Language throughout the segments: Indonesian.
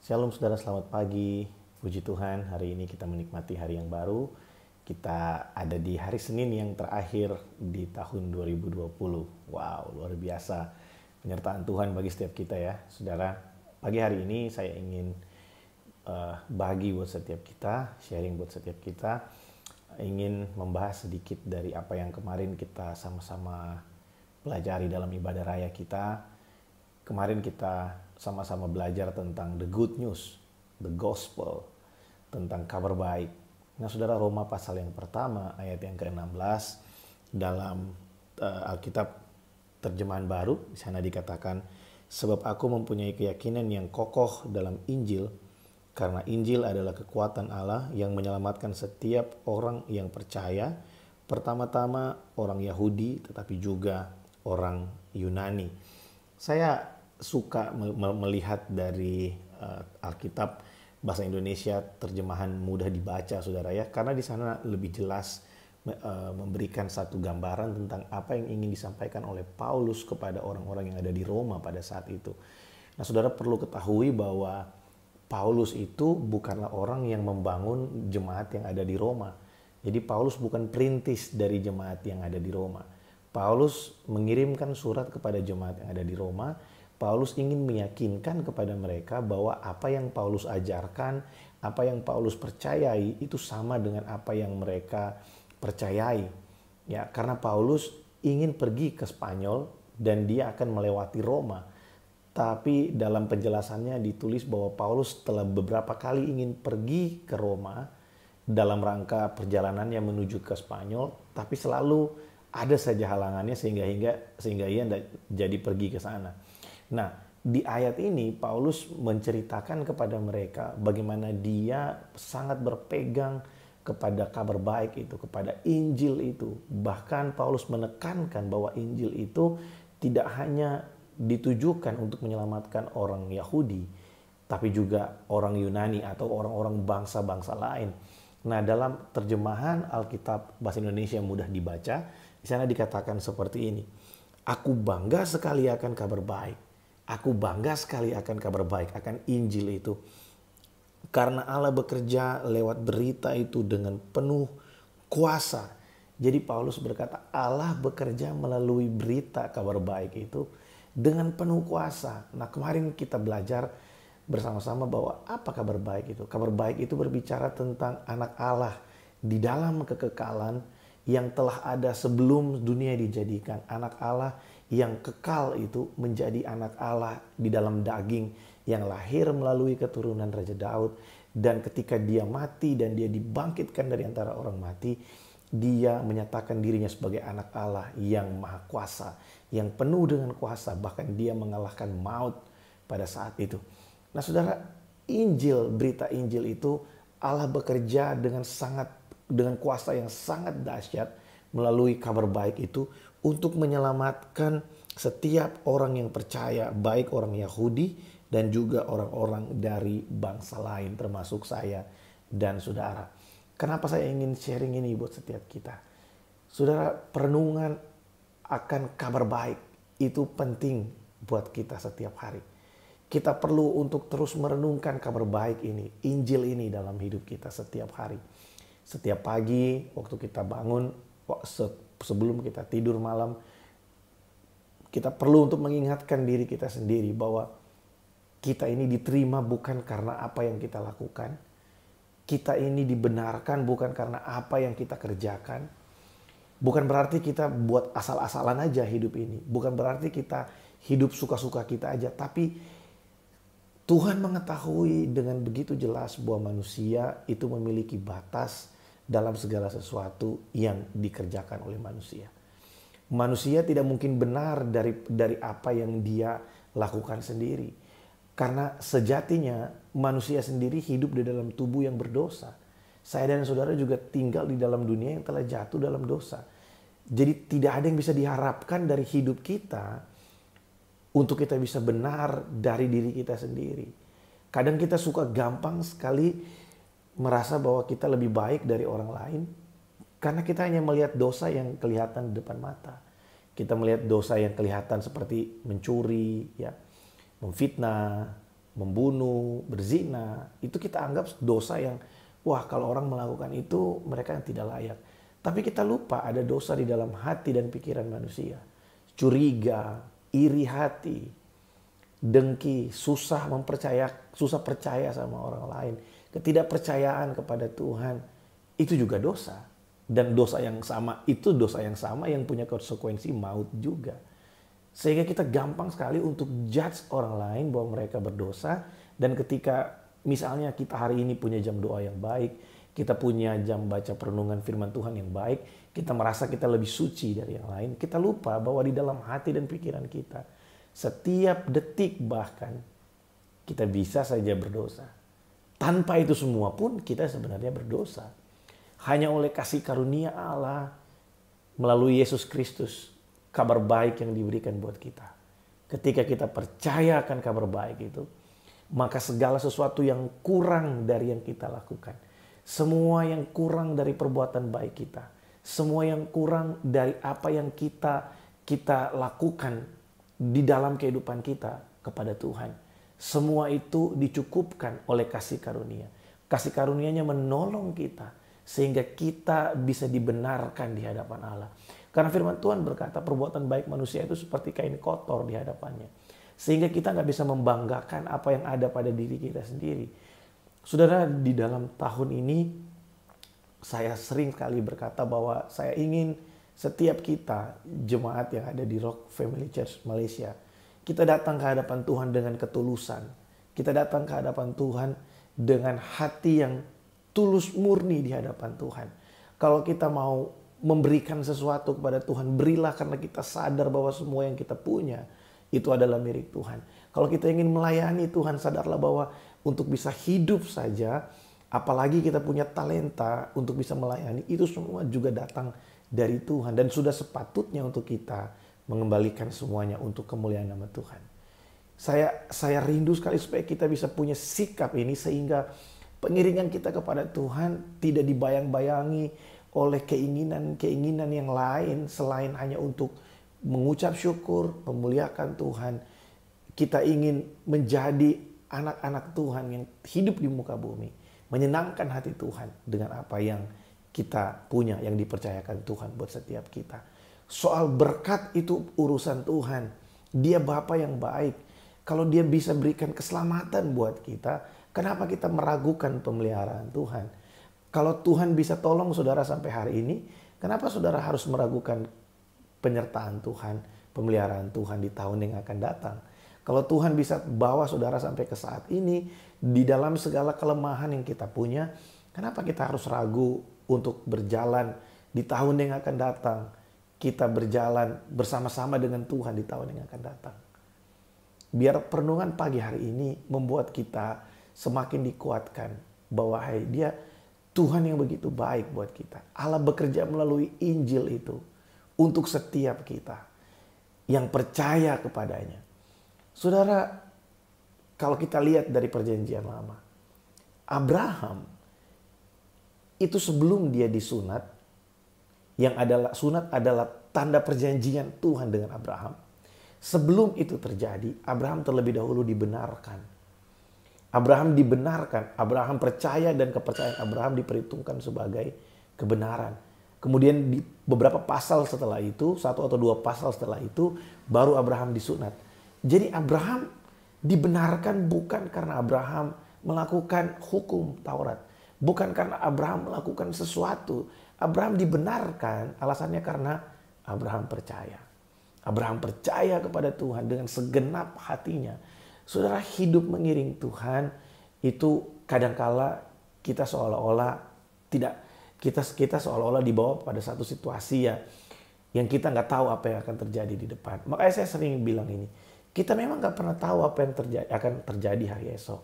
Shalom saudara, selamat pagi. Puji Tuhan, hari ini kita menikmati hari yang baru. Kita ada di hari Senin yang terakhir di tahun 2020. Wow, luar biasa penyertaan Tuhan bagi setiap kita ya. Saudara, pagi hari ini saya ingin bagi buat setiap kita, sharing buat setiap kita. Ingin membahas sedikit dari apa yang kemarin kita sama-sama pelajari dalam ibadah raya kita. Kemarin kita sama-sama belajar tentang the good news, the gospel, tentang kabar baik. Nah, saudara, Roma pasal yang pertama ayat yang ke-16 dalam Alkitab terjemahan baru, di sana dikatakan, sebab aku mempunyai keyakinan yang kokoh dalam Injil, karena Injil adalah kekuatan Allah yang menyelamatkan setiap orang yang percaya, pertama-tama orang Yahudi tetapi juga orang Yunani. Saya suka melihat dari Alkitab bahasa Indonesia terjemahan mudah dibaca, saudara ya, karena di sana lebih jelas memberikan satu gambaran tentang apa yang ingin disampaikan oleh Paulus kepada orang-orang yang ada di Roma pada saat itu. Nah, saudara perlu ketahui bahwa Paulus itu bukanlah orang yang membangun jemaat yang ada di Roma. Jadi Paulus bukan perintis dari jemaat yang ada di Roma. Paulus mengirimkan surat kepada jemaat yang ada di Roma. Paulus ingin meyakinkan kepada mereka bahwa apa yang Paulus ajarkan, apa yang Paulus percayai itu sama dengan apa yang mereka percayai. Ya, karena Paulus ingin pergi ke Spanyol dan dia akan melewati Roma. Tapi dalam penjelasannya ditulis bahwa Paulus telah beberapa kali ingin pergi ke Roma dalam rangka perjalanannya menuju ke Spanyol, tapi selalu ada saja halangannya sehingga ia tidak jadi pergi ke sana. Nah, di ayat ini Paulus menceritakan kepada mereka bagaimana dia sangat berpegang kepada kabar baik itu, kepada Injil itu. Bahkan Paulus menekankan bahwa Injil itu tidak hanya ditujukan untuk menyelamatkan orang Yahudi, tapi juga orang Yunani atau orang-orang bangsa-bangsa lain. Nah, dalam terjemahan Alkitab bahasa Indonesia yang mudah dibaca, di sana dikatakan seperti ini. Aku bangga sekali akan kabar baik. Aku bangga sekali akan kabar baik, akan Injil itu. Karena Allah bekerja lewat berita itu dengan penuh kuasa. Jadi Paulus berkata Allah bekerja melalui berita kabar baik itu dengan penuh kuasa. Nah, kemarin kita belajar bersama-sama bahwa apa kabar baik itu? Kabar baik itu berbicara tentang anak Allah di dalam kekekalan yang telah ada sebelum dunia dijadikan. Anak Allah yang kekal itu menjadi anak Allah di dalam daging yang lahir melalui keturunan Raja Daud. Dan ketika dia mati dan dia dibangkitkan dari antara orang mati, dia menyatakan dirinya sebagai anak Allah yang maha kuasa, yang penuh dengan kuasa, bahkan dia mengalahkan maut pada saat itu. Nah, saudara, Injil, berita Injil itu Allah bekerja dengan kuasa yang sangat dahsyat melalui kabar baik itu untuk menyelamatkan setiap orang yang percaya, baik orang Yahudi dan juga orang-orang dari bangsa lain termasuk saya dan saudara. Kenapa saya ingin sharing ini buat setiap kita? Saudara, perenungan akan kabar baik itu penting buat kita setiap hari. Kita perlu untuk terus merenungkan kabar baik ini, Injil ini dalam hidup kita setiap hari. Setiap pagi waktu kita bangun, sebelum kita tidur malam, kita perlu untuk mengingatkan diri kita sendiri bahwa kita ini diterima bukan karena apa yang kita lakukan. Kita ini dibenarkan bukan karena apa yang kita kerjakan. Bukan berarti kita buat asal-asalan aja hidup ini. Bukan berarti kita hidup suka-suka kita aja. Tapi Tuhan mengetahui dengan begitu jelas bahwa manusia itu memiliki batas dalam segala sesuatu yang dikerjakan oleh manusia. Manusia tidak mungkin benar dari apa yang dia lakukan sendiri. Karena sejatinya manusia sendiri hidup di dalam tubuh yang berdosa. Saya dan saudara juga tinggal di dalam dunia yang telah jatuh dalam dosa. Jadi tidak ada yang bisa diharapkan dari hidup kita untuk kita bisa benar dari diri kita sendiri. Kadang kita suka gampang sekali merasa bahwa kita lebih baik dari orang lain karena kita hanya melihat dosa yang kelihatan di depan mata. Kita melihat dosa yang kelihatan seperti mencuri, ya, memfitnah, membunuh, berzina, itu kita anggap dosa yang, wah kalau orang melakukan itu mereka yang tidak layak. Tapi kita lupa ada dosa di dalam hati dan pikiran manusia. Curiga, iri hati, dengki, susah percaya sama orang lain, ketidakpercayaan kepada Tuhan, itu juga dosa. Dan dosa yang sama yang punya konsekuensi maut juga. Sehingga kita gampang sekali untuk judge orang lain bahwa mereka berdosa. Dan ketika misalnya kita hari ini punya jam doa yang baik, kita punya jam baca perenungan firman Tuhan yang baik, kita merasa kita lebih suci dari yang lain, kita lupa bahwa di dalam hati dan pikiran kita, setiap detik bahkan, kita bisa saja berdosa. Tanpa itu semua pun kita sebenarnya berdosa. Hanya oleh kasih karunia Allah melalui Yesus Kristus, kabar baik yang diberikan buat kita. Ketika kita percaya akan kabar baik itu, maka segala sesuatu yang kurang dari yang kita lakukan, semua yang kurang dari perbuatan baik kita, semua yang kurang dari apa yang kita lakukan di dalam kehidupan kita kepada Tuhan, semua itu dicukupkan oleh kasih karunia. Kasih karunia-Nya menolong kita sehingga kita bisa dibenarkan di hadapan Allah. Karena firman Tuhan berkata perbuatan baik manusia itu seperti kain kotor di hadapannya. Sehingga kita nggak bisa membanggakan apa yang ada pada diri kita sendiri. Saudara, di dalam tahun ini saya sering kali berkata bahwa saya ingin setiap kita, jemaat yang ada di Rock Family Church Malaysia, kita datang ke hadapan Tuhan dengan ketulusan. Kita datang ke hadapan Tuhan dengan hati yang tulus murni di hadapan Tuhan. Kalau kita mau memberikan sesuatu kepada Tuhan, berilah karena kita sadar bahwa semua yang kita punya itu adalah milik Tuhan. Kalau kita ingin melayani Tuhan, sadarlah bahwa untuk bisa hidup saja, apalagi kita punya talenta untuk bisa melayani, itu semua juga datang dari Tuhan. Dan sudah sepatutnya untuk kita mengembalikan semuanya untuk kemuliaan nama Tuhan. Saya rindu sekali supaya kita bisa punya sikap ini sehingga pengiringan kita kepada Tuhan tidak dibayang-bayangi oleh keinginan-keinginan yang lain selain hanya untuk mengucap syukur, memuliakan Tuhan. Kita ingin menjadi anak-anak Tuhan yang hidup di muka bumi, menyenangkan hati Tuhan dengan apa yang kita punya, yang dipercayakan Tuhan buat setiap kita. Soal berkat itu urusan Tuhan. Dia Bapa yang baik. Kalau Dia bisa berikan keselamatan buat kita, kenapa kita meragukan pemeliharaan Tuhan? Kalau Tuhan bisa tolong saudara sampai hari ini, kenapa saudara harus meragukan penyertaan Tuhan, pemeliharaan Tuhan di tahun yang akan datang? Kalau Tuhan bisa bawa saudara sampai ke saat ini, di dalam segala kelemahan yang kita punya, kenapa kita harus ragu untuk berjalan di tahun yang akan datang? Kita berjalan bersama-sama dengan Tuhan di tahun yang akan datang. Biar perenungan pagi hari ini membuat kita semakin dikuatkan bahwa Dia Tuhan yang begitu baik buat kita. Allah bekerja melalui Injil itu untuk setiap kita yang percaya kepadanya. Saudara, kalau kita lihat dari perjanjian lama, Abraham itu sebelum dia disunat, yang adalah sunat adalah tanda perjanjian Tuhan dengan Abraham. Sebelum itu terjadi, Abraham terlebih dahulu dibenarkan. Abraham dibenarkan, Abraham percaya dan kepercayaan Abraham diperhitungkan sebagai kebenaran. Kemudian di beberapa pasal setelah itu, 1 atau 2 pasal setelah itu, baru Abraham disunat. Jadi Abraham dibenarkan bukan karena Abraham melakukan hukum Taurat. Bukan karena Abraham melakukan sesuatu. Abraham dibenarkan alasannya karena Abraham percaya. Abraham percaya kepada Tuhan dengan segenap hatinya. Saudara, hidup mengiring Tuhan itu kadangkala kita seolah-olah kita seolah-olah dibawa pada satu situasi yang kita nggak tahu apa yang akan terjadi di depan. Makanya saya sering bilang ini, kita memang nggak pernah tahu apa yang akan terjadi hari esok.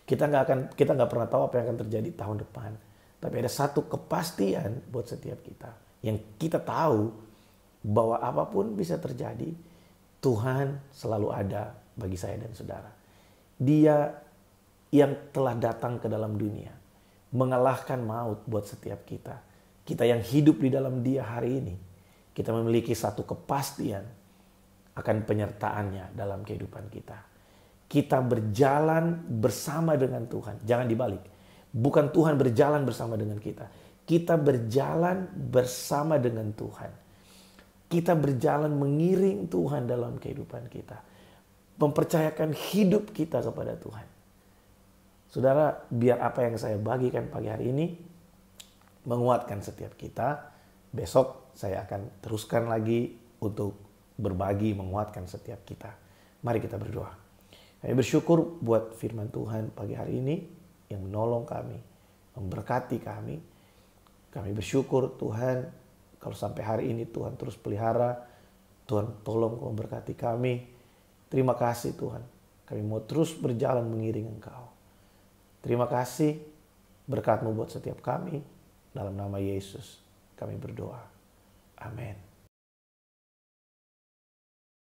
Kita nggak pernah tahu apa yang akan terjadi tahun depan. Tapi ada satu kepastian buat setiap kita yang kita tahu bahwa apapun bisa terjadi, Tuhan selalu ada bagi saya dan saudara. Dia yang telah datang ke dalam dunia, mengalahkan maut buat setiap kita. Kita yang hidup di dalam Dia hari ini, kita memiliki satu kepastian akan penyertaannya dalam kehidupan kita. Kita berjalan bersama dengan Tuhan. Jangan dibalik. Bukan Tuhan berjalan bersama dengan kita. Kita berjalan bersama dengan Tuhan. Kita berjalan mengiring Tuhan dalam kehidupan kita. Mempercayakan hidup kita kepada Tuhan. Saudara, biar apa yang saya bagikan pagi hari ini menguatkan setiap kita. Besok saya akan teruskan lagi untuk berbagi, menguatkan setiap kita. Mari kita berdoa. Kami bersyukur buat firman Tuhan pagi hari ini yang menolong kami, memberkati kami. Kami bersyukur Tuhan kalau sampai hari ini Tuhan terus pelihara, Tuhan tolong memberkati kami. Terima kasih Tuhan, kami mau terus berjalan mengiring Engkau. Terima kasih berkat-Mu buat setiap kami. Dalam nama Yesus kami berdoa. Amin.